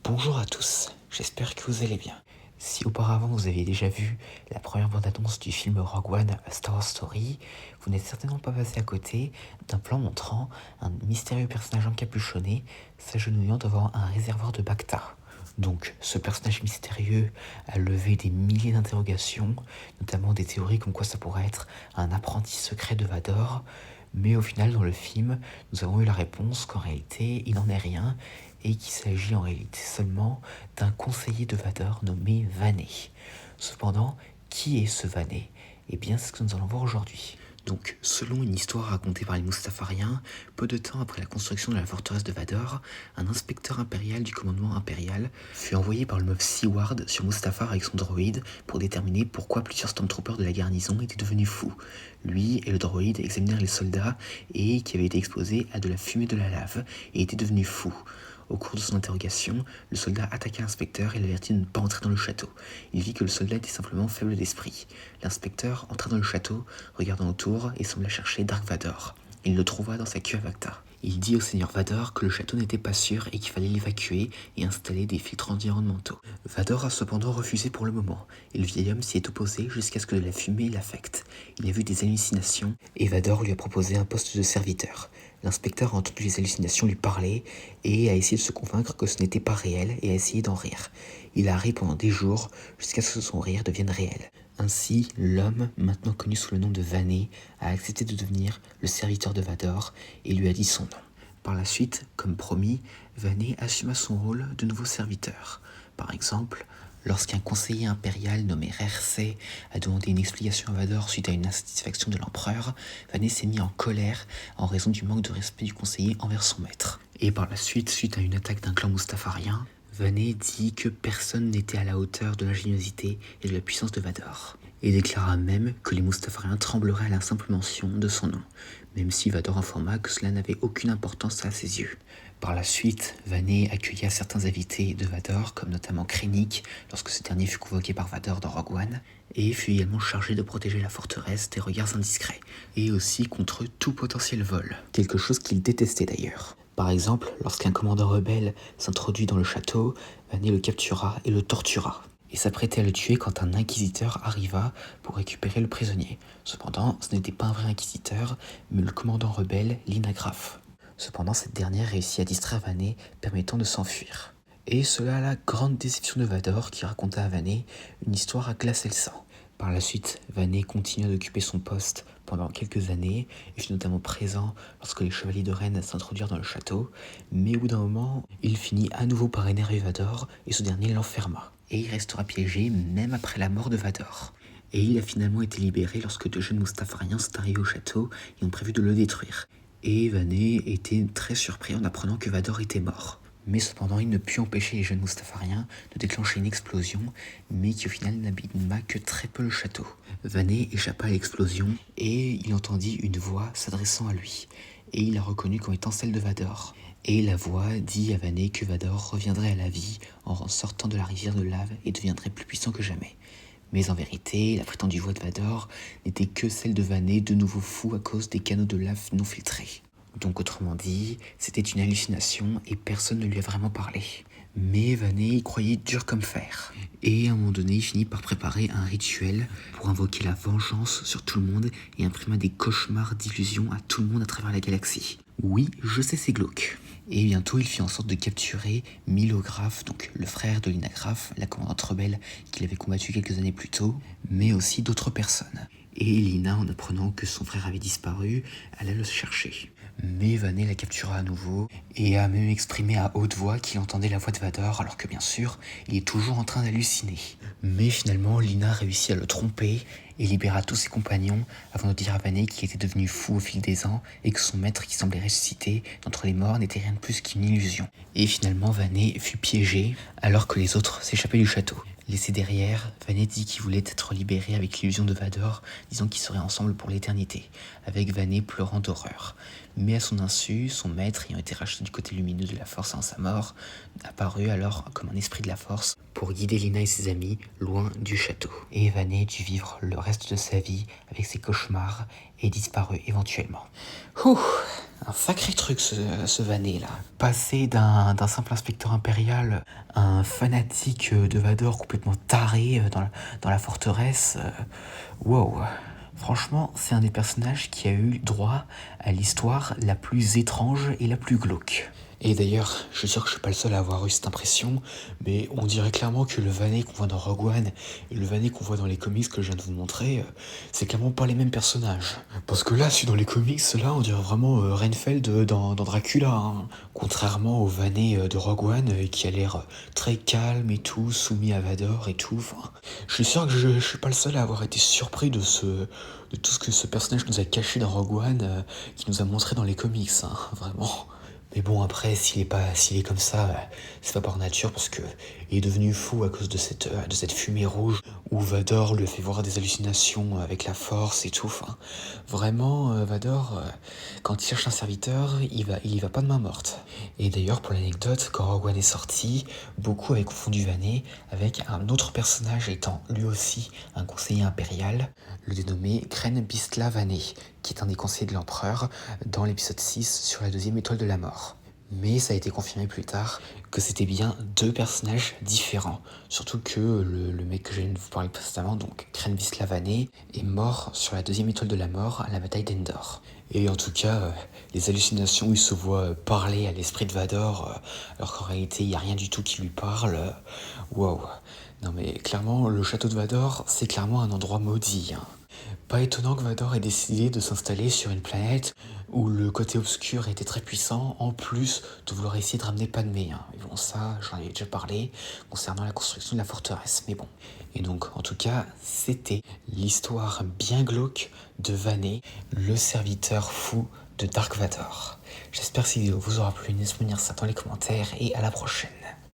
Bonjour à tous, j'espère que vous allez bien. Si auparavant vous aviez déjà vu la première bande-annonce du film Rogue One A Star Wars Story, vous n'êtes certainement pas passé à côté d'un plan montrant un mystérieux personnage encapuchonné s'agenouillant devant un réservoir de Bacta. Donc, ce personnage mystérieux a levé des milliers d'interrogations, notamment des théories comme quoi ça pourrait être un apprenti secret de Vador, mais au final, dans le film, nous avons eu la réponse qu'en réalité, il n'en est rien, et qu'il s'agit en réalité seulement d'un conseiller de Vador nommé Vané. Cependant, qui est ce Vané ? Eh bien, c'est ce que nous allons voir aujourd'hui. Donc, selon une histoire racontée par les Mustafariens, peu de temps après la construction de la forteresse de Vador, un inspecteur impérial du commandement impérial fut envoyé par le mob Seward sur Mustafar avec son droïde pour déterminer pourquoi plusieurs stormtroopers de la garnison étaient devenus fous. Lui et le droïde examinèrent les soldats et qui avaient été exposés à de la fumée de la lave et étaient devenus fous. Au cours de son interrogation, le soldat attaqua l'inspecteur et l'avertit de ne pas entrer dans le château. Il vit que le soldat était simplement faible d'esprit. L'inspecteur entra dans le château, regardant autour et sembla chercher Dark Vador. Il le trouva dans sa cuve à Bacta. Il dit au seigneur Vador que le château n'était pas sûr et qu'il fallait l'évacuer et installer des filtres environnementaux. Vador a cependant refusé pour le moment, et le vieil homme s'y est opposé jusqu'à ce que de la fumée l'affecte. Il a vu des hallucinations, et Vador lui a proposé un poste de serviteur. L'inspecteur a entendu les hallucinations lui parler, et a essayé de se convaincre que ce n'était pas réel, et a essayé d'en rire. Il a ri pendant des jours, jusqu'à ce que son rire devienne réel. Ainsi, l'homme, maintenant connu sous le nom de Vané, a accepté de devenir le serviteur de Vador et lui a dit son nom. Par la suite, comme promis, Vané assuma son rôle de nouveau serviteur. Par exemple, lorsqu'un conseiller impérial nommé Rersei a demandé une explication à Vador suite à une insatisfaction de l'empereur, Vané s'est mis en colère en raison du manque de respect du conseiller envers son maître. Et par la suite, suite à une attaque d'un clan mustafarien, Vané dit que personne n'était à la hauteur de l'ingéniosité et de la puissance de Vador, et déclara même que les Mustafariens trembleraient à la simple mention de son nom, même si Vador informa que cela n'avait aucune importance à ses yeux. Par la suite, Vané accueillia certains invités de Vador, comme notamment Krennic, lorsque ce dernier fut convoqué par Vador dans Rogue One, et fut également chargé de protéger la forteresse des regards indiscrets, et aussi contre tout potentiel vol, quelque chose qu'il détestait d'ailleurs. Par exemple, lorsqu'un commandant rebelle s'introduit dans le château, Vané le captura et le tortura, et s'apprêtait à le tuer quand un inquisiteur arriva pour récupérer le prisonnier. Cependant, ce n'était pas un vrai inquisiteur, mais le commandant rebelle, Lina Graff. Cependant, cette dernière réussit à distraire Vané, permettant de s'enfuir. Et cela à la grande déception de Vador, qui raconta à Vané une histoire à glacer le sang. Par la suite, Vané continua d'occuper son poste pendant quelques années et fut notamment présent lorsque les chevaliers de Rennes s'introduirent dans le château, mais au bout d'un moment, il finit à nouveau par énerver Vador et ce dernier l'enferma. Et il restera piégé même après la mort de Vador. Et il a finalement été libéré lorsque de jeunes Mustafariens sont arrivés au château et ont prévu de le détruire. Et Vané était très surpris en apprenant que Vador était mort. Mais cependant, il ne put empêcher les jeunes Mustafariens de déclencher une explosion, mais qui au final n'abîma que très peu le château. Vané échappa à l'explosion et il entendit une voix s'adressant à lui. Et il la reconnut comme étant celle de Vador. Et la voix dit à Vané que Vador reviendrait à la vie en sortant de la rivière de lave et deviendrait plus puissant que jamais. Mais en vérité, la prétendue voix de Vador n'était que celle de Vané, de nouveau fou à cause des canaux de lave non filtrés. Donc autrement dit, c'était une hallucination et personne ne lui a vraiment parlé. Mais Vané y croyait dur comme fer. Et à un moment donné, il finit par préparer un rituel pour invoquer la vengeance sur tout le monde et imprima des cauchemars d'illusions à tout le monde à travers la galaxie. Oui, je sais, c'est glauque. Et bientôt, il fit en sorte de capturer Milo Graff, donc le frère de Lina Graff, la commandante rebelle qu'il avait combattu quelques années plus tôt, mais aussi d'autres personnes. Et Lina, en apprenant que son frère avait disparu, alla le chercher. Mais Vané la captura à nouveau et a même exprimé à haute voix qu'il entendait la voix de Vador alors que bien sûr, il est toujours en train d'halluciner. Mais finalement, Lina réussit à le tromper et libéra tous ses compagnons avant de dire à Vané qu'il était devenu fou au fil des ans et que son maître qui semblait ressusciter d'entre les morts n'était rien de plus qu'une illusion. Et finalement, Vané fut piégé alors que les autres s'échappaient du château. Laissé derrière, Vané dit qu'il voulait être libéré avec l'illusion de Vador, disant qu'ils seraient ensemble pour l'éternité, avec Vané pleurant d'horreur. Mais à son insu, son maître, ayant été racheté du côté lumineux de la force en sa mort, apparut alors comme un esprit de la force pour guider Lina et ses amis loin du château. Et Vané dut vivre le reste de sa vie avec ses cauchemars et disparut éventuellement. Ouh. Un sacré truc ce Vanet là. Passer d'un simple inspecteur impérial à un fanatique de Vador complètement taré dans la forteresse. Wow. Franchement, c'est un des personnages qui a eu droit à l'histoire la plus étrange et la plus glauque. Et d'ailleurs, je suis sûr que je suis pas le seul à avoir eu cette impression, mais on dirait clairement que le Vanet qu'on voit dans Rogue One et le Vanet qu'on voit dans les comics que je viens de vous montrer, c'est clairement pas les mêmes personnages. Parce que là, celui dans les comics, là, on dirait vraiment Renfield dans Dracula, hein. Contrairement au Vanet de Rogue One qui a l'air très calme et tout, soumis à Vador et tout. Enfin, je suis sûr que je suis pas le seul à avoir été surpris de tout ce que ce personnage nous a caché dans Rogue One, qui nous a montré dans les comics, hein, vraiment. Mais bon, après, s'il est comme ça, c'est pas par nature, parce que il est devenu fou à cause de cette fumée rouge où Vador lui a fait voir des hallucinations avec la force et tout. Enfin, vraiment, Vador, quand il cherche un serviteur, il y va pas de main morte. Et d'ailleurs, pour l'anecdote, quand Rogue One est sorti, beaucoup avaient confondu Vanet avec un autre personnage étant lui aussi un conseiller impérial, le dénommé Kren Bistla Vanet, qui est un des conseillers de l'empereur dans l'épisode 6 sur la deuxième étoile de la mort. Mais ça a été confirmé plus tard que c'était bien deux personnages différents. Surtout que le mec que je viens de vous parler précédemment, donc Kren Vizsla Vanet, est mort sur la deuxième étoile de la mort à la bataille d'Endor. Et en tout cas, les hallucinations où il se voit parler à l'esprit de Vador, alors qu'en réalité il n'y a rien du tout qui lui parle, waouh. Non mais clairement, le château de Vador, c'est clairement un endroit maudit, hein. Pas étonnant que Vador ait décidé de s'installer sur une planète où le côté obscur était très puissant, en plus de vouloir essayer de ramener Padmé, hein. Mais bon, ça, j'en ai déjà parlé concernant la construction de la forteresse, mais bon. Et donc, en tout cas, c'était l'histoire bien glauque de Vanet, le serviteur fou de Dark Vador. J'espère que cette vidéo vous aura plu, n'hésitez pas à me dire ça dans les commentaires, et à la prochaine.